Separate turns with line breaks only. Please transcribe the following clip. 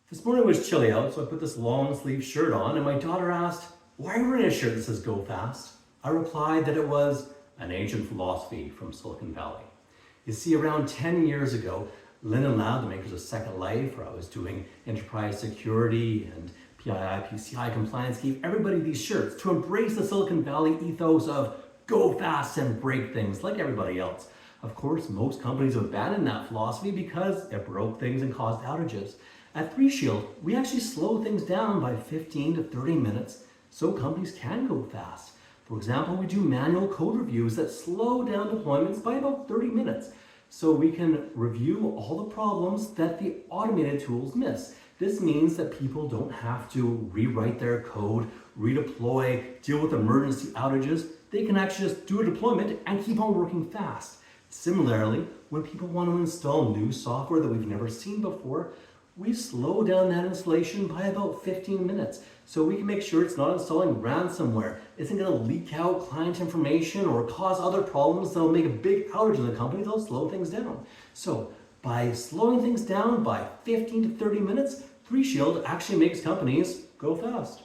This morning it was chilly out, so I put this long sleeve shirt on, and my daughter asked, "Why are you wearing a shirt that says go fast?" I replied that it was an ancient philosophy from Silicon Valley. You see, around 10 years ago, Linden Lab, the makers of Second Life, where I was doing enterprise security and PII, PCI compliance, gave everybody these shirts to embrace the Silicon Valley ethos of go fast and break things like everybody else. Of course, most companies have abandoned that philosophy because it broke things and caused outages. At 3Shield, we actually slow things down by 15 to 30 minutes so companies can go fast. For example, we do manual code reviews that slow down deployments by about 30 minutes so we can review all the problems that the automated tools miss. This means that people don't have to rewrite their code, redeploy, deal with emergency outages. They can actually just do a deployment and keep on working fast. Similarly, when people want to install new software that we've never seen before, we slow down that installation by about 15 minutes so we can make sure it's not installing ransomware, isn't going to leak out client information or cause other problems that'll make a big outage in the company. They'll slow things down. So by slowing things down by 15 to 30 minutes, 3Shield actually makes companies go fast.